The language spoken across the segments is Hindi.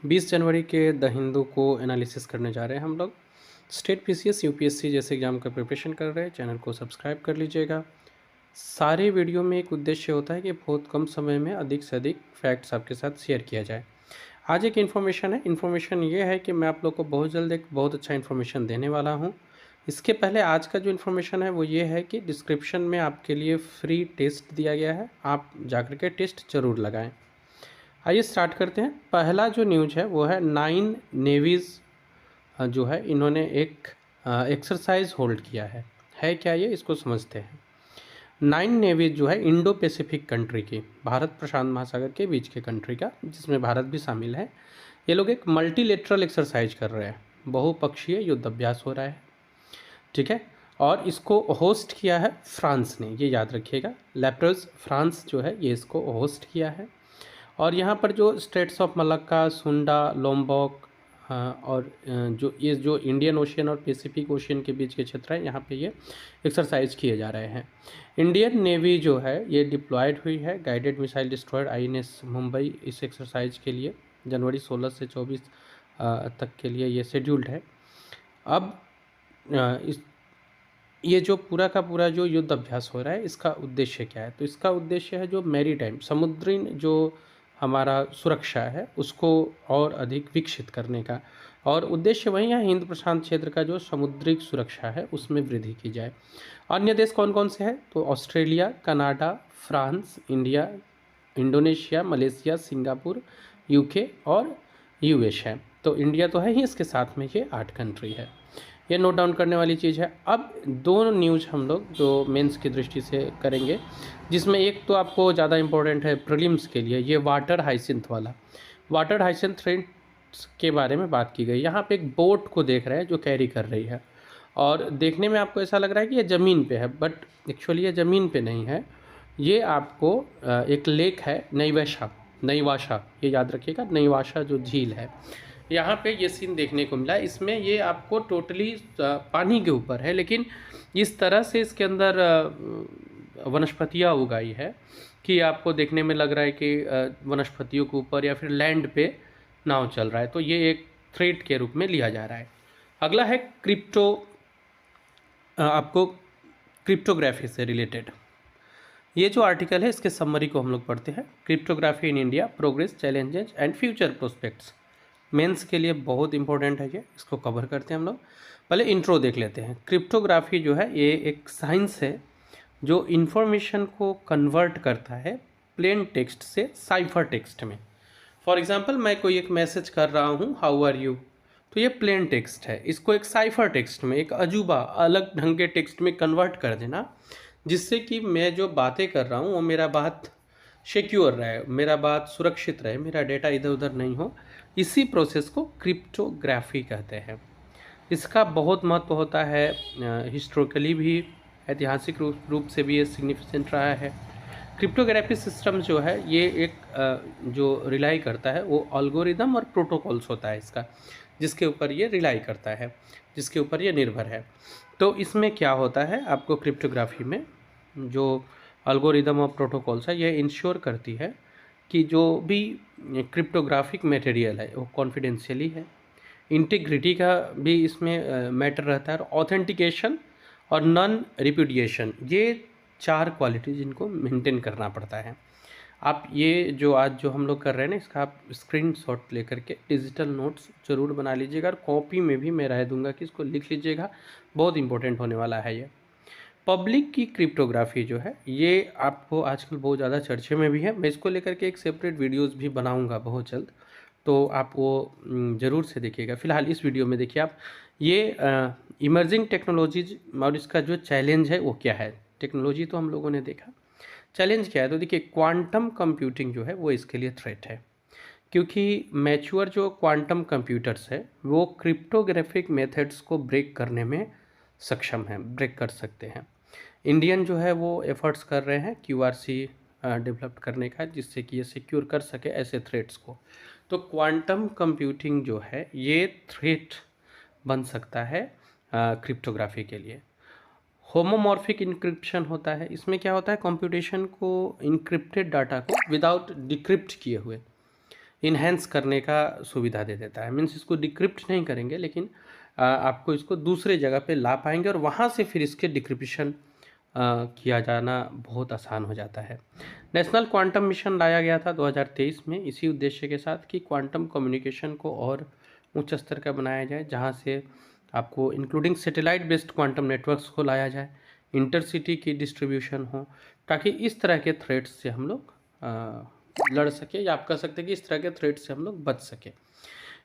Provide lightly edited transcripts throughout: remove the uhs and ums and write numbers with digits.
20 जनवरी के द हिंदू को एनालिसिस करने जा रहे हैं हम लोग। स्टेट पीसीएस यूपीएससी जैसे एग्जाम का प्रिपरेशन कर रहे हैं। चैनल को सब्सक्राइब कर लीजिएगा। सारे वीडियो में एक उद्देश्य होता है कि बहुत कम समय में अधिक से अधिक फैक्ट्स आपके साथ शेयर किया जाए। आज एक इन्फॉर्मेशन है। इन्फॉर्मेशन ये है कि मैं आप लोग को बहुत जल्द एक बहुत अच्छा इन्फॉर्मेशन देने वाला हूँ। इसके पहले आज का जो इन्फॉर्मेशन है वो ये है कि डिस्क्रिप्शन में आपके लिए फ्री टेस्ट दिया गया है, आप जाकर के टेस्ट ज़रूर लगाएं। आइए स्टार्ट करते हैं। पहला जो न्यूज़ है वो है 9 नेवीज़ जो है इन्होंने एक एक्सरसाइज होल्ड किया है क्या ये, इसको समझते हैं। 9 नेवीज जो है इंडो पैसिफिक कंट्री की, भारत प्रशांत महासागर के बीच के कंट्री का, जिसमें भारत भी शामिल है। ये लोग एक मल्टीलेटरल एक्सरसाइज कर रहे हैं, बहुपक्षीय युद्ध अभ्यास हो रहा है, ठीक है। और इसको होस्ट किया है फ्रांस ने, ये याद रखिएगा। लेप्रस फ्रांस जो है ये इसको होस्ट किया है। और यहाँ पर जो स्ट्रेट्स ऑफ मलक्का, सुंडा, लोम्बोक और जो इंडियन ओशियन और पैसिफिक ओशियन के बीच के क्षेत्र हैं, यहाँ पे ये एक्सरसाइज किए जा रहे हैं। इंडियन नेवी जो है ये डिप्लॉयड हुई है guided missile destroyer INS Mumbai इस एक्सरसाइज के लिए। जनवरी 16 से 24 तक के लिए ये शेड्यूल्ड है। अब ये जो पूरा का पूरा जो युद्ध अभ्यास हो रहा है, इसका उद्देश्य क्या है? तो इसका उद्देश्य है जो मैरीटाइम, समुद्री जो हमारा सुरक्षा है उसको और अधिक विकसित करने का। और उद्देश्य वही है, हिंद प्रशांत क्षेत्र का जो समुद्री सुरक्षा है उसमें वृद्धि की जाए। अन्य देश कौन कौन से हैं? तो Australia, Canada, France, India, Indonesia, Malaysia, Singapore, UK और यूएस है। तो इंडिया तो है ही, इसके साथ में ये 8 कंट्री है। ये नोट डाउन करने वाली चीज़ है। अब दो न्यूज़ हम लोग जो मेंस की दृष्टि से करेंगे, जिसमें एक तो आपको ज़्यादा इम्पोर्टेंट है प्रीलिम्स के लिए, ये वाटर हाइसिंथ वाला। वाटर हाइसिंथ थ्रेड्स के बारे में बात की गई। यहाँ पे एक बोट को देख रहे हैं जो कैरी कर रही है, और देखने में आपको ऐसा लग रहा है कि ये ज़मीन पे है, बट एक्चुअली ये ज़मीन पे नहीं है। ये आपको एक लेक है, नईवाशा, ये याद रखिएगा, नईवाशा जो झील है, यहाँ पे ये सीन देखने को मिला। इसमें ये आपको टोटली पानी के ऊपर है, लेकिन इस तरह से इसके अंदर वनस्पतियाँ उगाई है कि आपको देखने में लग रहा है कि वनस्पतियों के ऊपर या फिर लैंड पे नाव चल रहा है। तो ये एक थ्रेट के रूप में लिया जा रहा है। अगला है आपको क्रिप्टोग्राफी से रिलेटेड ये जो आर्टिकल है, इसके समरी को हम लोग पढ़ते हैं। Cryptography in India, progress, challenges and future prospects. Mains के लिए बहुत इंपॉर्टेंट है ये, इसको कवर करते हैं हम लोग। पहले इंट्रो देख लेते हैं। क्रिप्टोग्राफी जो है ये एक साइंस है जो इन्फॉर्मेशन को कन्वर्ट करता है प्लेन टेक्स्ट से साइफर टेक्स्ट में। फॉर एग्जांपल, मैं कोई एक मैसेज कर रहा हूँ, हाउ आर यू, तो ये प्लेन टेक्स्ट है। इसको एक साइफर टेक्स्ट में, एक अजूबा अलग ढंग के टेक्स्ट में कन्वर्ट कर देना, जिससे कि मैं जो बातें कर रहा हूँ वो मेरा बात सिक्योर रहे, मेरा बात सुरक्षित रहे, मेरा डेटा इधर उधर नहीं हो। इसी प्रोसेस को क्रिप्टोग्राफी कहते हैं। इसका बहुत महत्व होता है, हिस्टोरिकली भी, ऐतिहासिक रूप से भी ये सिग्निफिकेंट रहा है। क्रिप्टोग्राफी सिस्टम जो है ये एक जो रिलाई करता है वो एल्गोरिदम और प्रोटोकॉल्स होता है इसका, जिसके ऊपर ये रिलाई करता है, जिसके ऊपर ये निर्भर है। तो इसमें क्या होता है, आपको क्रिप्टोग्राफी में जो एल्गोरिदम और प्रोटोकॉल्स है, ये इंश्योर करती है कि जो भी क्रिप्टोग्राफिक मटेरियल है वो कॉन्फिडेंशियली है। इंटीग्रिटी का भी इसमें मैटर रहता है, ऑथेंटिकेशन और नॉन रिप्यूडिएशन, ये 4 क्वालिटीज इनको मेंटेन करना पड़ता है। आप ये जो आज जो हम लोग कर रहे हैं ना, इसका आप स्क्रीनशॉट लेकर के डिजिटल नोट्स ज़रूर बना लीजिएगा, और कॉपी में भी मैं राय दूंगा कि इसको लिख लीजिएगा, बहुत इंपॉर्टेंट होने वाला है ये। पब्लिक की क्रिप्टोग्राफी जो है ये आपको आजकल बहुत ज़्यादा चर्चे में भी है। मैं इसको लेकर के एक सेपरेट वीडियोस भी बनाऊंगा बहुत जल्द, तो आप वो ज़रूर से देखिएगा। फिलहाल इस वीडियो में देखिए आप ये इमर्जिंग टेक्नोलॉजीज और इसका जो चैलेंज है वो क्या है। टेक्नोलॉजी तो हम लोगों ने देखा, चैलेंज क्या है? तो देखिए, क्वांटम कंप्यूटिंग जो है वो इसके लिए थ्रेट है, क्योंकि मैच्योर जो क्वांटम कंप्यूटर्स है वो क्रिप्टोग्राफिक मेथड्स को ब्रेक करने में सक्षम है, ब्रेक कर सकते हैं। इंडियन जो है वो एफर्ट्स कर रहे हैं क्यूआरसी डेवलप करने का, जिससे कि ये सिक्योर कर सके ऐसे थ्रेट्स को। तो क्वांटम कंप्यूटिंग जो है ये थ्रेट बन सकता है क्रिप्टोग्राफी के लिए। होमोमॉर्फिक इंक्रिप्शन होता है, इसमें क्या होता है, कंप्यूटेशन को इंक्रिप्टेड डाटा को विदाउट डिक्रिप्ट किए हुए इन्हेंस करने का सुविधा दे देता है। मीन्स इसको डिक्रिप्ट नहीं करेंगे, लेकिन आपको इसको दूसरे जगह पे ला पाएंगे और वहाँ से फिर इसके डिक्रिप्शन किया जाना बहुत आसान हो जाता है। नेशनल क्वांटम मिशन लाया गया था 2023 में इसी उद्देश्य के साथ कि क्वांटम कम्युनिकेशन को और उच्च स्तर का बनाया जाए, जहाँ से आपको including satellite based quantum networks को लाया जाए, इंटरसिटी की डिस्ट्रीब्यूशन हो, ताकि इस तरह के थ्रेट्स से हम लोग लड़ सके, या आप कह सकते हैं कि इस तरह के थ्रेट से हम लोग बच सके।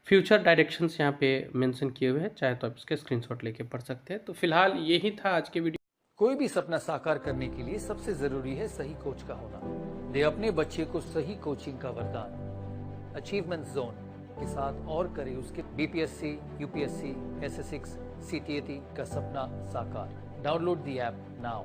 फ्यूचर डायरेक्शंस यहाँ पे मेंशन किए हुए हैं, चाहे तो आप इसके स्क्रीनशॉट लेके पढ़ सकते हैं। तो फिलहाल यही था आज के वीडियो। कोई भी सपना साकार करने के लिए सबसे जरूरी है सही कोच का होना। दे अपने बच्चे को सही कोचिंग का वरदान अचीवमेंट जोन के साथ और करे उसके बीपीएससी, यूपीएससी, एसएससी, सीटीएटी का सपना साकार। Download the app now.